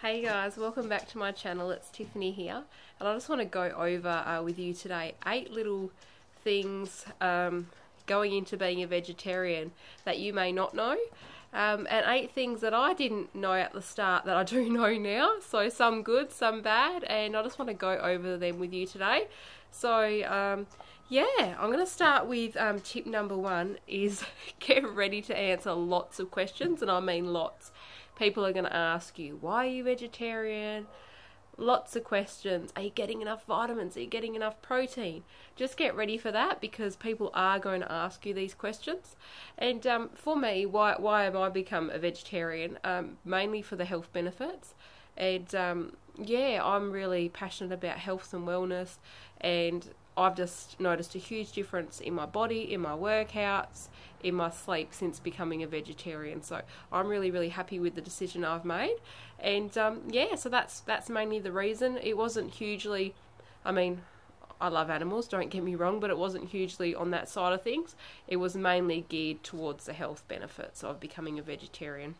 Hey guys, welcome back to my channel. It's Tiffany here, and I just want to go over with you today 8 little things going into being a vegetarian that you may not know, and 8 things that I didn't know at the start that I do know now, so some good, some bad, and I just want to go over them with you today. So yeah, I'm going to start with tip number 1 is get ready to answer lots of questions, and I mean lots. People are going to ask you, why are you vegetarian? Lots of questions. Are you getting enough vitamins? Are you getting enough protein? Just get ready for that, because people are going to ask you these questions. And for me, why have I become a vegetarian? Mainly for the health benefits. And yeah, I'm really passionate about health and wellness, and I've just noticed a huge difference in my body, in my workouts, in my sleep since becoming a vegetarian. So I'm really happy with the decision I've made. And yeah, so that's mainly the reason. It wasn't hugely, I mean, I love animals, don't get me wrong, but it wasn't hugely on that side of things. It was mainly geared towards the health benefits of becoming a vegetarian.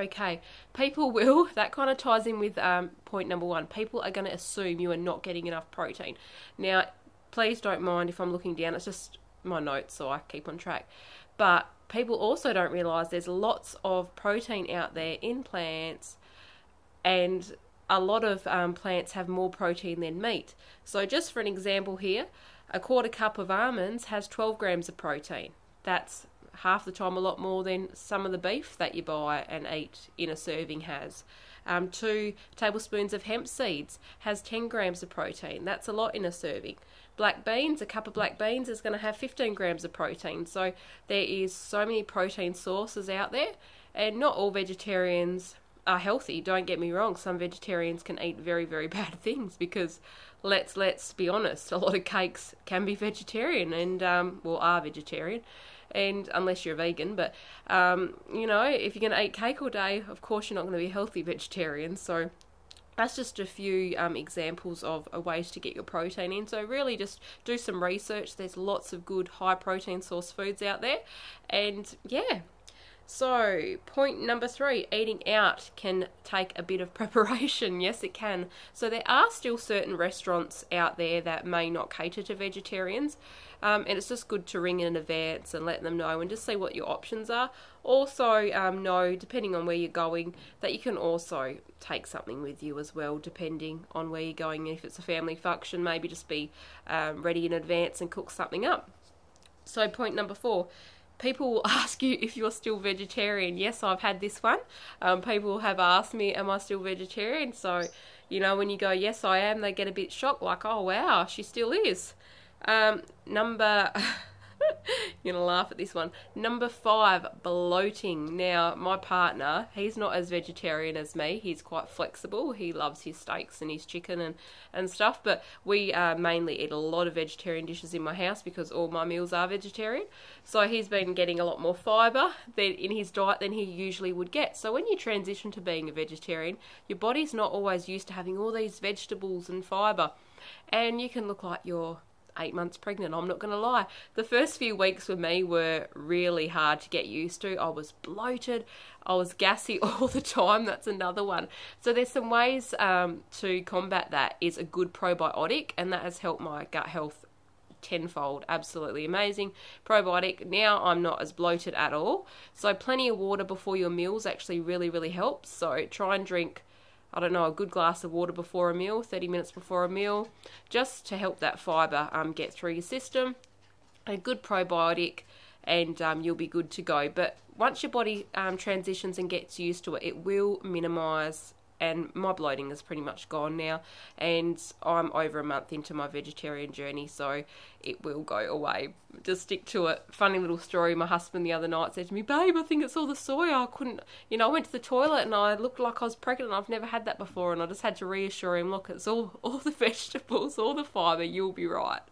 Okay, people will, that kind of ties in with point number 1. People are going to assume you are not getting enough protein. Now, please don't mind if I'm looking down, it's just my notes so I keep on track. But people also don't realise there's lots of protein out there in plants, and a lot of plants have more protein than meat. So just for an example here, a 1/4 cup of almonds has 12 grams of protein. That's half the time a lot more than some of the beef that you buy and eat in a serving has. 2 tablespoons of hemp seeds has 10 grams of protein. That's a lot in a serving. Black beans, a cup of black beans is going to have 15 grams of protein. So there is so many protein sources out there, and not all vegetarians are healthy. Don't get me wrong, some vegetarians can eat very bad things, because let's be honest, a lot of cakes can be vegetarian and well, are vegetarian. And unless you're a vegan, but you know, if you're going to eat cake all day, of course you're not going to be a healthy vegetarian. So that's just a few examples of ways to get your protein in. So really just do some research. There's lots of good high protein source foods out there. And yeah. So, point number 3, eating out can take a bit of preparation. Yes, it can. So there are still certain restaurants out there that may not cater to vegetarians, and it's just good to ring in advance and let them know and just see what your options are. Also, know, depending on where you're going, that you can also take something with you as well, depending on where you're going. If it's a family function, maybe just be ready in advance and cook something up. So, point number 4. People will ask you if you're still vegetarian. Yes, I've had this one. People have asked me, am I still vegetarian? So, you know, when you go, yes, I am, they get a bit shocked, like, oh, wow, she still is. You're going to laugh at this one. Number 5, bloating. Now, my partner, he's not as vegetarian as me. He's quite flexible. He loves his steaks and his chicken and stuff. But we mainly eat a lot of vegetarian dishes in my house because all my meals are vegetarian. So he's been getting a lot more fibre in his diet than he usually would get. So when you transition to being a vegetarian, your body's not always used to having all these vegetables and fibre. And you can look like you're 8 months pregnant, I'm not going to lie. The first few weeks for me were really hard to get used to. I was bloated, I was gassy all the time. That's another one. So there's some ways to combat that. Is a good probiotic, and that has helped my gut health tenfold. Absolutely amazing probiotic. Now I'm not as bloated at all. So plenty of water before your meals actually really helps. So try and drink, I don't know, a good glass of water before a meal, 30 minutes before a meal, just to help that fibre get through your system. A good probiotic, and you'll be good to go. But once your body transitions and gets used to it, it will minimise, and my bloating is pretty much gone now, and I'm over a month into my vegetarian journey, so it will go away. Just stick to it. Funny little story, my husband the other night said to me, babe, I think it's all the soy. I couldn't, you know, I went to the toilet and I looked like I was pregnant. I've never had that before, and I just had to reassure him, look, it's all the vegetables, all the fibre, you'll be right.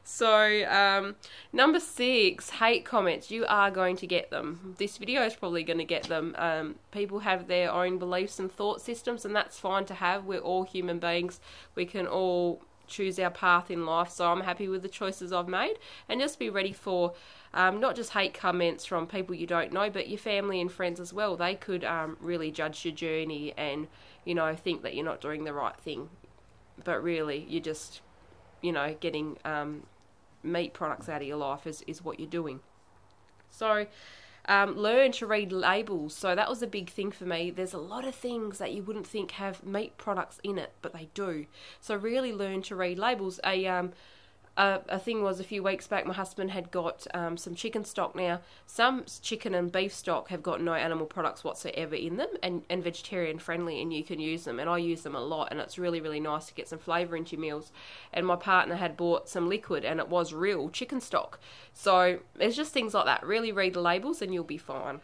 So, number 6, hate comments. You are going to get them. This video is probably going to get them. People have their own beliefs and thought systems, and that's fine to have. We're all human beings. We can all choose our path in life. So I'm happy with the choices I've made, and just be ready for not just hate comments from people you don't know, but your family and friends as well. They could really judge your journey and, you know, think that you're not doing the right thing, but really you're just, you know, getting meat products out of your life is what you're doing. So learn to read labels. So that was a big thing for me. There's a lot of things that you wouldn't think have meat products in it, but they do. So really learn to read labels. A thing was, a few weeks back, my husband had got some chicken stock. Now, some chicken and beef stock have got no animal products whatsoever in them, and vegetarian friendly, and you can use them, and I use them a lot, and it's really, really nice to get some flavour into your meals. And my partner had bought some liquid, and it was real chicken stock. So there's just things like that. Really read the labels and you'll be fine.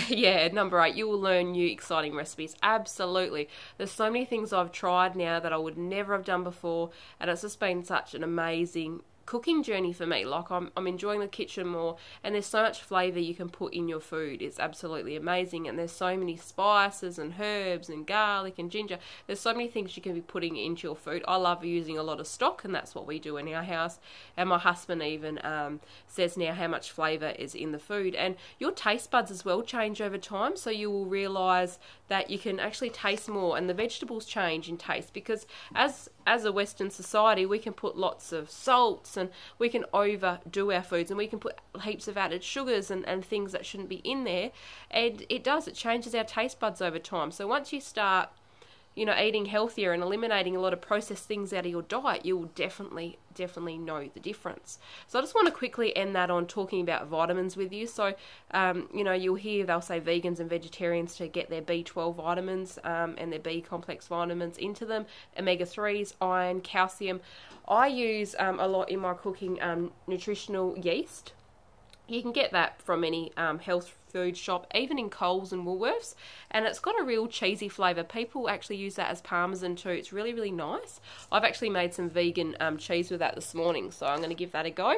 Yeah, number 8, you will learn new exciting recipes. Absolutely. There's so many things I've tried now that I would never have done before, and it's just been such an amazing cooking journey for me. Like, I'm enjoying the kitchen more, and there's so much flavour you can put in your food. It's absolutely amazing, and there's so many spices and herbs and garlic and ginger. There's so many things you can be putting into your food. I love using a lot of stock, and that's what we do in our house. And my husband even says now how much flavour is in the food. And your taste buds as well change over time, so you will realise that you can actually taste more, and the vegetables change in taste, because as a Western society, we can put lots of salts, and we can overdo our foods, and we can put heaps of added sugars and things that shouldn't be in there, and it changes our taste buds over time. So once you start, you know, eating healthier and eliminating a lot of processed things out of your diet, you will definitely know the difference. So I just want to quickly end that on talking about vitamins with you. So, you know, you'll hear they'll say vegans and vegetarians to get their B12 vitamins and their B complex vitamins into them, omega-3s, iron, calcium. I use a lot in my cooking nutritional yeast. You can get that from any health food shop, even in Coles and Woolworths, and it's got a real cheesy flavour. People actually use that as parmesan too. It's really, really nice. I've actually made some vegan cheese with that this morning, so I'm going to give that a go.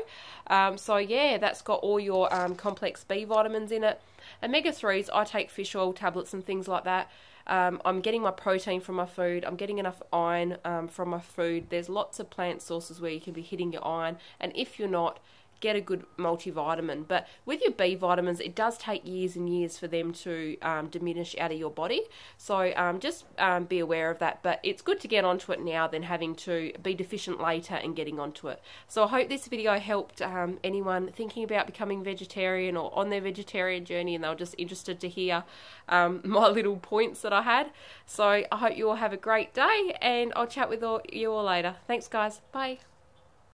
So yeah, that's got all your complex B vitamins in it. Omega-3s, I take fish oil tablets and things like that. I'm getting my protein from my food. I'm getting enough iron from my food. There's lots of plant sources where you can be hitting your iron, and if you're not, get a good multivitamin. But with your B vitamins, it does take years and years for them to diminish out of your body. So just be aware of that. But it's good to get onto it now than having to be deficient later and getting onto it. So I hope this video helped anyone thinking about becoming vegetarian or on their vegetarian journey, and they were just interested to hear my little points that I had. So I hope you all have a great day, and I'll chat with you all later. Thanks, guys. Bye.